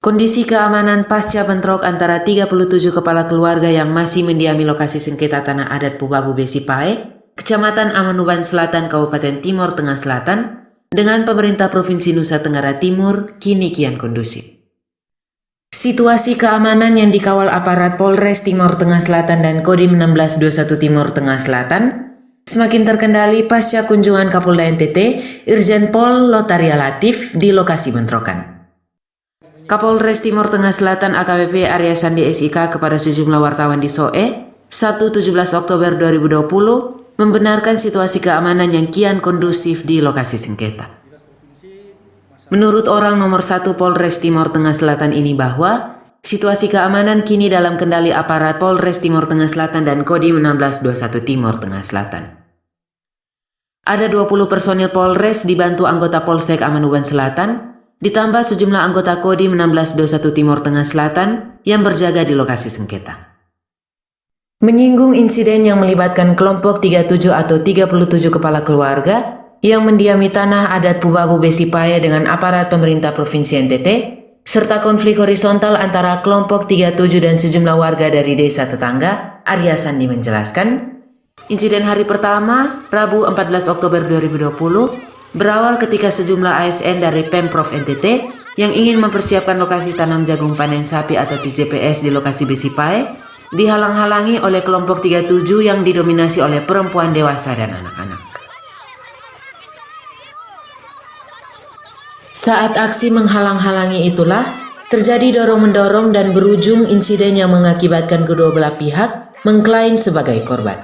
Kondisi keamanan pasca bentrok antara 37 kepala keluarga yang masih mendiami lokasi sengketa tanah adat Pubabu Besipae, Kecamatan Amanuban Selatan, Kabupaten Timur Tengah Selatan, dengan pemerintah Provinsi Nusa Tenggara Timur kini kian kondusif. Situasi keamanan yang dikawal aparat Polres Timur Tengah Selatan dan Kodim 1621 Timur Tengah Selatan semakin terkendali pasca kunjungan Kapolda NTT Irjen Pol Lotaria Latif di lokasi bentrokan. Kapolres Timur Tengah Selatan AKBP Arya Sandi SIK kepada sejumlah wartawan di SOE, Sabtu 17 Oktober 2020, membenarkan situasi keamanan yang kian kondusif di lokasi sengketa. Menurut orang nomor 1 Polres Timur Tengah Selatan ini bahwa situasi keamanan kini dalam kendali aparat Polres Timur Tengah Selatan dan Kodim 1621 Timur Tengah Selatan. Ada 20 personil Polres dibantu anggota Polsek Amanuban Selatan, ditambah sejumlah anggota Kodim 1621 Timur Tengah Selatan yang berjaga di lokasi sengketa. Menyinggung insiden yang melibatkan kelompok 37 atau 37 kepala keluarga yang mendiami tanah adat Pubabu Besipae dengan aparat pemerintah Provinsi NTT, serta konflik horizontal antara kelompok 37 dan sejumlah warga dari desa tetangga, Arya Sandi menjelaskan, insiden hari pertama, Rabu 14 Oktober 2020, berawal ketika sejumlah ASN dari Pemprov NTT yang ingin mempersiapkan lokasi tanam jagung panen sapi atau TJPS di lokasi Besipae dihalang-halangi oleh kelompok 37 yang didominasi oleh perempuan dewasa dan anak-anak. Saat aksi menghalang-halangi itulah terjadi dorong-mendorong dan berujung insiden yang mengakibatkan kedua belah pihak mengklaim sebagai korban.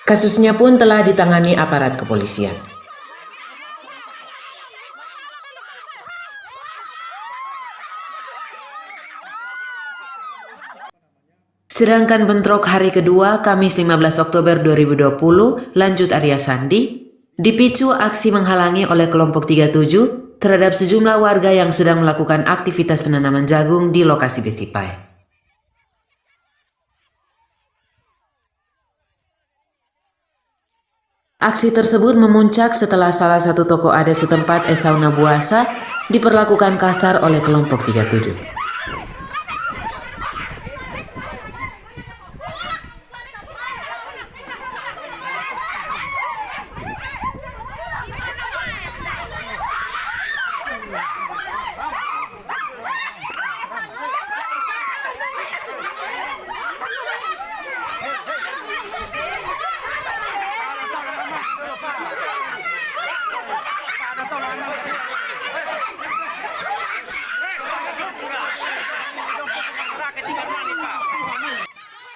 Kasusnya pun telah ditangani aparat kepolisian. Sedangkan bentrok hari kedua, Kamis 15 Oktober 2020, lanjut Arya Sandi, dipicu aksi menghalangi oleh kelompok 37 terhadap sejumlah warga yang sedang melakukan aktivitas penanaman jagung di lokasi Besipae. Aksi tersebut memuncak setelah salah satu tokoh adat setempat Esauna Buasa diperlakukan kasar oleh kelompok 37.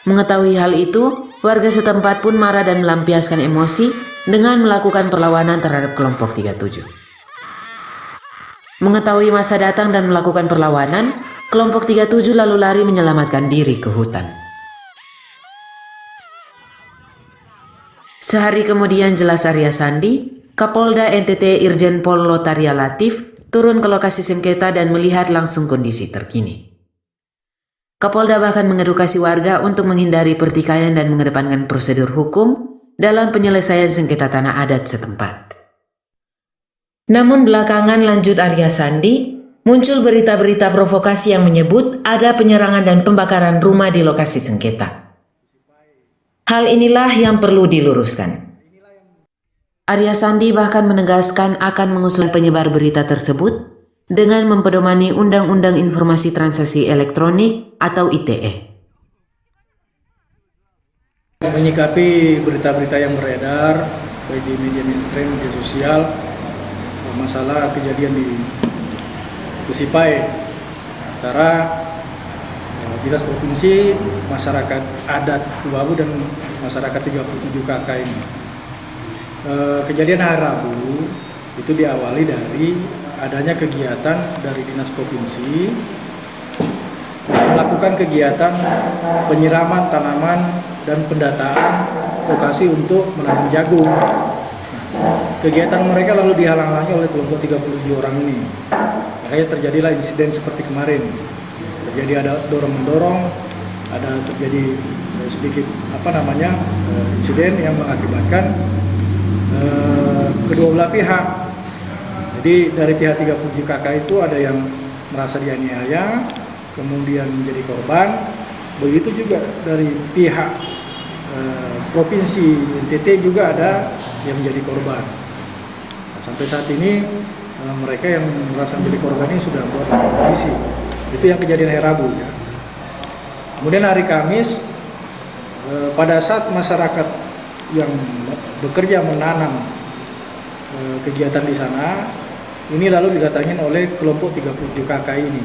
Mengetahui hal itu, warga setempat pun marah dan melampiaskan emosi dengan melakukan perlawanan terhadap kelompok 37. Mengetahui masa datang dan melakukan perlawanan, kelompok 37 lalu lari menyelamatkan diri ke hutan. Sehari kemudian, jelas Arya Sandi, Kapolda NTT Irjen Pol Lotaria Latif turun ke lokasi sengketa dan melihat langsung kondisi terkini. Kapolda bahkan mengedukasi warga untuk menghindari pertikaian dan mengedepankan prosedur hukum dalam penyelesaian sengketa tanah adat setempat. Namun belakangan, lanjut Arya Sandi, muncul berita-berita provokasi yang menyebut ada penyerangan dan pembakaran rumah di lokasi sengketa. Hal inilah yang perlu diluruskan. Arya Sandi bahkan menegaskan akan mengusut penyebar berita tersebut dengan mempedomani Undang-Undang Informasi Transaksi Elektronik atau ITE. Menyikapi berita-berita yang beredar baik di media mainstream, media sosial, masalah kejadian di Besipae antara Dinas Provinsi, masyarakat adat Pubabu dan masyarakat 37 KK ini. Kejadian hari Rabu itu diawali dari adanya kegiatan dari Dinas Provinsi melakukan kegiatan penyiraman tanaman dan pendataan lokasi untuk menanam jagung. Kegiatan mereka lalu dihalang-halangi oleh kelompok 37 orang ini. Makanya terjadilah insiden seperti kemarin. Terjadi ada dorong-mendorong, ada terjadi sedikit insiden yang mengakibatkan kedua belah pihak. Jadi dari pihak 37 KK itu ada yang merasa dianiaya, kemudian menjadi korban. Begitu juga dari pihak Provinsi NTT juga ada yang menjadi korban. Nah, sampai saat ini mereka yang merasa menjadi korban ini sudah buat polisi. Itu yang kejadian hari Rabu ya. Kemudian hari Kamis pada saat masyarakat yang bekerja menanam kegiatan di sana, ini lalu didatangin oleh kelompok 37 KK ini.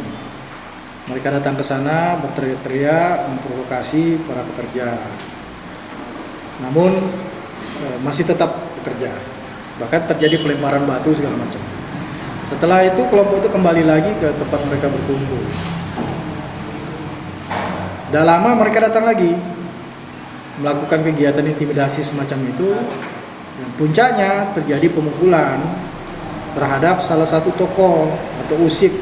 Mereka datang ke sana berteriak-teriak memprovokasi para pekerja. Namun masih tetap bekerja. Bahkan terjadi pelemparan batu segala macam. Setelah itu kelompok itu kembali lagi ke tempat mereka berkumpul. Tidak lama mereka datang lagi melakukan kegiatan intimidasi semacam itu. Dan puncaknya terjadi pemukulan terhadap salah satu tokoh atau usip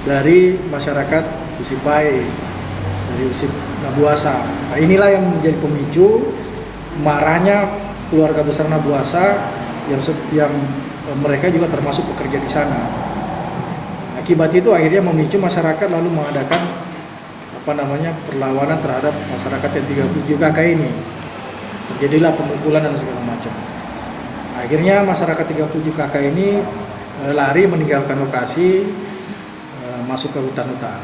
dari masyarakat Besipae, dari usip Nabuasa. Nah, inilah yang menjadi pemicu marahnya keluarga besar Nabuasa yang mereka juga termasuk pekerja di sana. Akibat itu akhirnya memicu masyarakat lalu mengadakan perlawanan terhadap masyarakat yang 37 KK ini. Terjadilah pemukulan dan segala macam. Akhirnya masyarakat 37 KK ini lari meninggalkan lokasi, masuk ke hutan-hutan.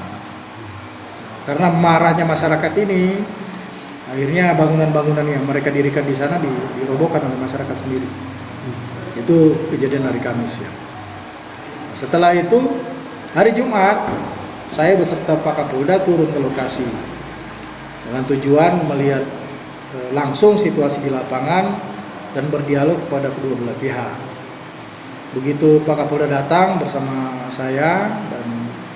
Karena marahnya masyarakat ini, akhirnya bangunan-bangunan yang mereka dirikan di sana dirobohkan oleh masyarakat sendiri. Itu kejadian hari Kamis ya. Setelah itu hari Jumat saya beserta Pak Kapolda turun ke lokasi dengan tujuan melihat langsung situasi di lapangan dan berdialog kepada kedua belah pihak. Begitu Pak Kapolda datang bersama saya dan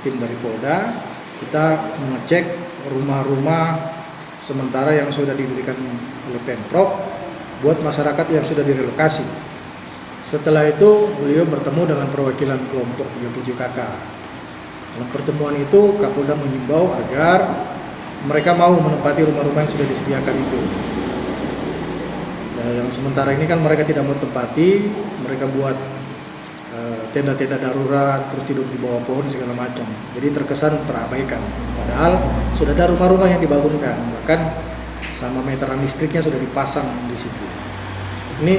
tim dari Polda, kita mengecek rumah-rumah sementara yang sudah didirikan oleh Pemprov buat masyarakat yang sudah direlokasi. Setelah itu beliau bertemu dengan perwakilan kelompok 37 KK. Dalam pertemuan itu Kapolda mengimbau agar mereka mau menempati rumah-rumah yang sudah disediakan itu. Yang sementara ini kan mereka tidak mau tempati, mereka buat tenda-tenda darurat, terus tidur di bawah pohon segala macam. Jadi terkesan terabaikan. Padahal sudah ada rumah-rumah yang dibangunkan, bahkan sama meteran listriknya sudah dipasang di situ. Ini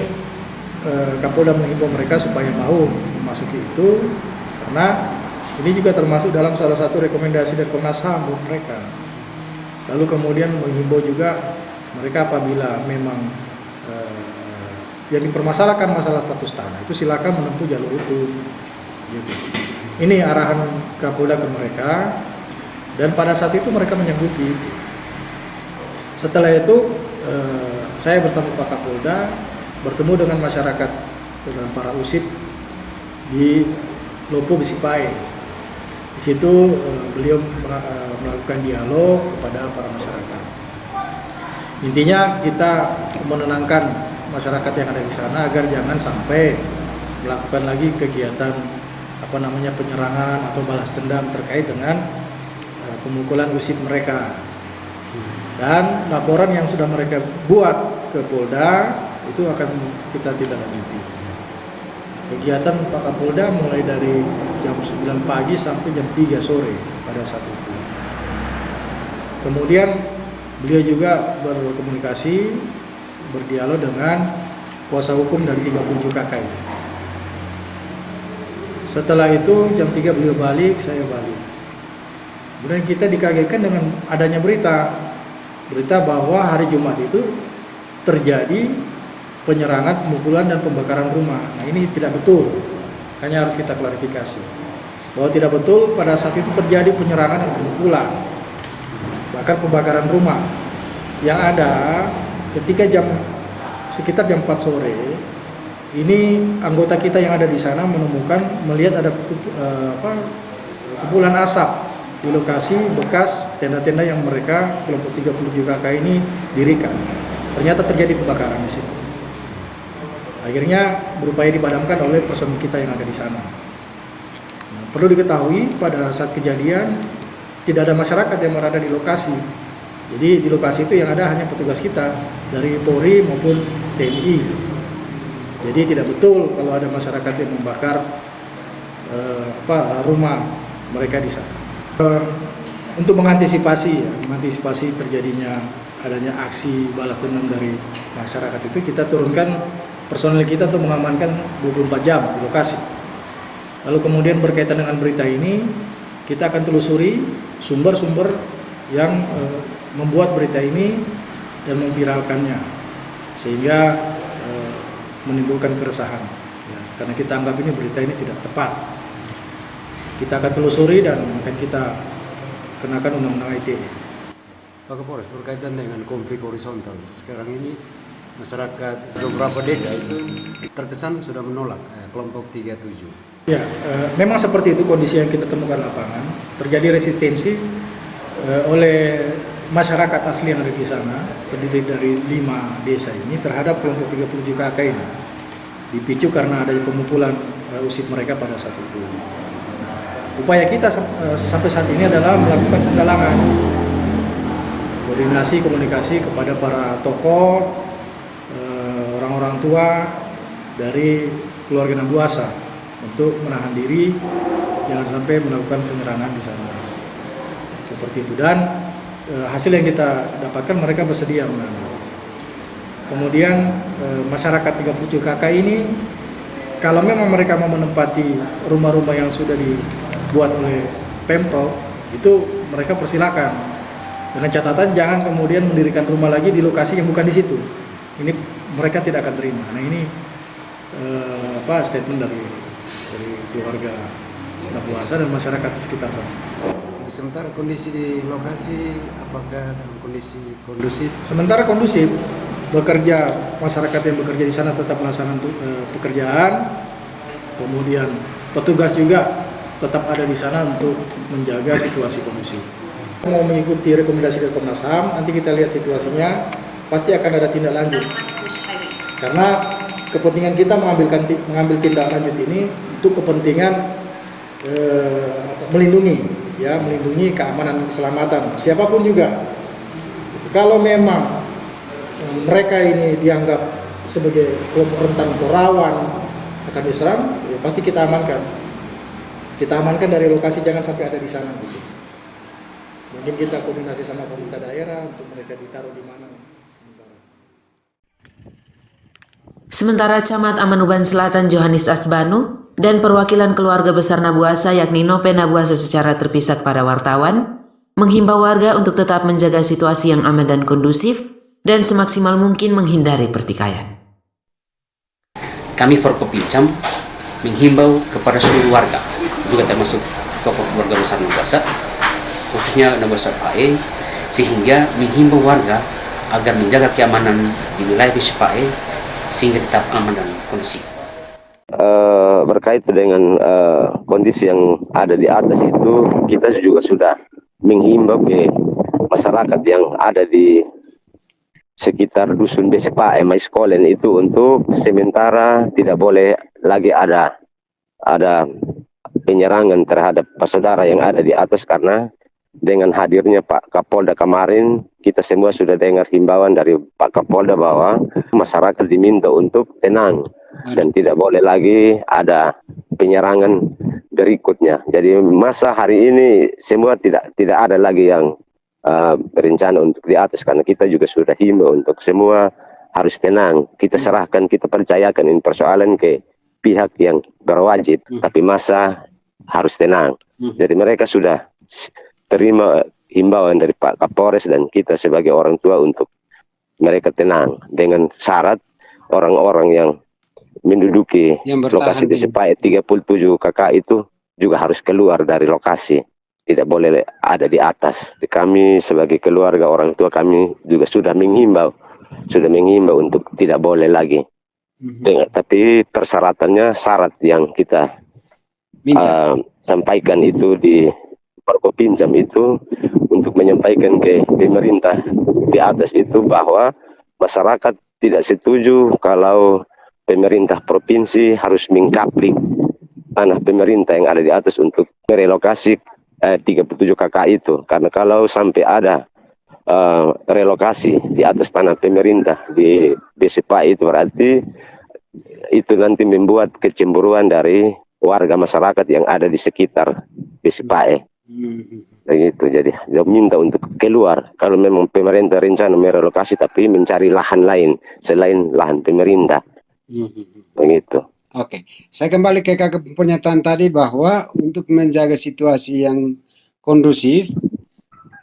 Kapolda mengimbau mereka supaya mau memasuki itu, karena ini juga termasuk dalam salah satu rekomendasi dari Komnas HAM buat mereka. Lalu kemudian mengimbau juga mereka apabila memang yang dipermasalahkan masalah status tanah itu silakan menempuh jalur hukum. Gitu. Ini arahan Kapolda ke mereka, dan pada saat itu mereka menyanggupi. Setelah itu saya bersama Pak Kapolda bertemu dengan masyarakat dengan para usip di Lopo Besipae. Di situ beliau melakukan dialog kepada para masyarakat. Intinya kita menenangkan masyarakat yang ada di sana agar jangan sampai melakukan lagi kegiatan penyerangan atau balas dendam terkait dengan pemukulan usip mereka. Dan laporan yang sudah mereka buat ke Polda itu akan kita tindak lanjuti. Kegiatan Pak Kapolda mulai dari jam 9 pagi sampai jam 3 sore pada saat itu. Kemudian beliau juga berkomunikasi, berdialog dengan kuasa hukum dari 37 KK. Setelah itu jam 3 beliau balik, saya balik. Kemudian kita dikagetkan dengan adanya berita bahwa hari Jumat itu terjadi penyerangan, pemukulan dan pembakaran rumah. Nah, ini tidak betul. Hanya harus kita klarifikasi bahwa tidak betul pada saat itu terjadi penyerangan dan pemukulan, bahkan pembakaran rumah. Yang ada ketika sekitar jam 4 sore, ini anggota kita yang ada di sana melihat ada kepulan asap di lokasi bekas tenda-tenda yang mereka kelompok 37 KK ini dirikan. Ternyata terjadi kebakaran di situ. Akhirnya berupaya dipadamkan oleh personil kita yang ada di sana. Nah, perlu diketahui pada saat kejadian tidak ada masyarakat yang berada di lokasi. Jadi di lokasi itu yang ada hanya petugas kita dari Polri maupun TNI. Jadi tidak betul kalau ada masyarakat yang membakar rumah mereka di sana. Untuk mengantisipasi terjadinya adanya aksi balas dendam dari masyarakat itu, kita turunkan personel kita untuk mengamankan 24 jam di lokasi. Lalu kemudian berkaitan dengan berita ini, kita akan telusuri sumber-sumber yang membuat berita ini dan memviralkannya, sehingga menimbulkan keresahan. Ya, karena kita anggap ini berita ini tidak tepat. Kita akan telusuri dan akan kita kenakan undang-undang ITE. Pak Kapolres, berkaitan dengan konflik horizontal, sekarang ini masyarakat beberapa desa itu terkesan sudah menolak kelompok 37. Ya, memang seperti itu kondisi yang kita temukan lapangan. Terjadi resistensi oleh masyarakat asli yang ada di sana, terdiri dari 5 desa ini terhadap kelompok 37 KK ini. Dipicu karena adanya pemukulan usip mereka pada saat itu. Upaya kita sampai saat ini adalah melakukan penggalangan, koordinasi, komunikasi kepada para tokoh, orang-orang tua dari keluarga Nabuasa untuk menahan diri, jangan sampai melakukan penyerangan di sana. Seperti itu, dan hasil yang kita dapatkan mereka bersedia menahan. Kemudian masyarakat 37 KK ini, kalau memang mereka mau menempati rumah-rumah yang sudah dibuat oleh Pemprov, itu mereka persilakan. Dengan catatan jangan kemudian mendirikan rumah lagi di lokasi yang bukan di situ. Ini mereka tidak akan terima. Nah ini statement dari keluarga Nabuasa dan masyarakat sekitar sana. Untuk sementara kondisi di lokasi apakah dalam kondisi kondusif? Sementara kondusif, masyarakat yang bekerja di sana tetap melaksanakan pekerjaan, kemudian petugas juga tetap ada di sana untuk menjaga situasi kondusif. Mau mengikuti rekomendasi dari Komnas HAM, nanti kita lihat situasinya, pasti akan ada tindak lanjut. Karena kepentingan kita mengambil tindak lanjut ini untuk kepentingan melindungi keamanan keselamatan siapapun juga. Kalau memang mereka ini dianggap sebagai kelompok rentan atau rawan akan diserang, ya pasti kita amankan. Kita amankan dari lokasi, jangan sampai ada di sana. Gitu. Mungkin kita koordinasi sama pemerintah daerah untuk mereka ditaruh di mana. Sementara Camat Amanuban Selatan Johannes Asbanu dan perwakilan keluarga besar Nabuasa yakni Nope Nabuasa secara terpisah kepada wartawan, menghimbau warga untuk tetap menjaga situasi yang aman dan kondusif dan semaksimal mungkin menghindari pertikaian. Kami Forkopimcam menghimbau kepada seluruh warga, juga termasuk tokoh keluarga besar Nabuasa, khususnya Nabuasa PAE, sehingga menghimbau warga agar menjaga keamanan di wilayah Desa PAE sehingga tetap aman dan kondusif. Berkait dengan kondisi yang ada di atas itu, kita juga sudah menghimbau ke masyarakat yang ada di sekitar dusun Desa PAE Maiskolen itu untuk sementara tidak boleh lagi ada penyerangan terhadap saudara yang ada di atas, karena dengan hadirnya Pak Kapolda kemarin, kita semua sudah dengar himbauan dari Pak Kapolda bahwa masyarakat diminta untuk tenang dan tidak boleh lagi ada penyerangan berikutnya. Jadi masa hari ini semua tidak ada lagi yang berencana untuk di atas, karena kita juga sudah himbau untuk semua harus tenang. Kita serahkan, kita percayakan ini persoalan ke pihak yang berwajib, tapi masa harus tenang. Jadi mereka sudah terima himbauan dari Pak Kapolres dan kita sebagai orang tua untuk mereka tenang, dengan syarat orang-orang yang menduduki lokasi Desa PAE 37 KK itu juga harus keluar dari lokasi, tidak boleh ada di atas. Kami sebagai keluarga orang tua kami juga sudah menghimbau untuk tidak boleh lagi. Tapi persyaratannya, syarat yang kita sampaikan itu di Forkopimcam itu untuk menyampaikan ke pemerintah di atas itu bahwa masyarakat tidak setuju kalau pemerintah provinsi harus mengkapling tanah pemerintah yang ada di atas untuk merelokasi 37 KK itu. Karena kalau sampai ada relokasi di atas tanah pemerintah di Desa PAE itu berarti itu nanti membuat kecemburuan dari warga masyarakat yang ada di sekitar Besi Pae. Hmm. Begitu, jadi dia minta untuk keluar kalau memang pemerintah rencana merelokasi tapi mencari lahan lain selain lahan pemerintah. Begitu. Oke, saya kembali ke kakak pernyataan tadi bahwa untuk menjaga situasi yang kondusif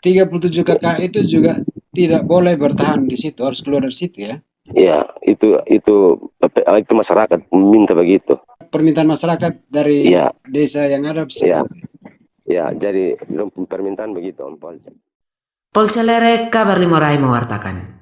37 kakak itu juga tidak boleh bertahan di situ, harus keluar dari situ ya. Ya, itu masyarakat minta begitu. Permintaan masyarakat dari Iya. desa yang ada Ya, ya, jadi permintaan begitu Om Pol. Polcelere Kabar Limorai mewartakan.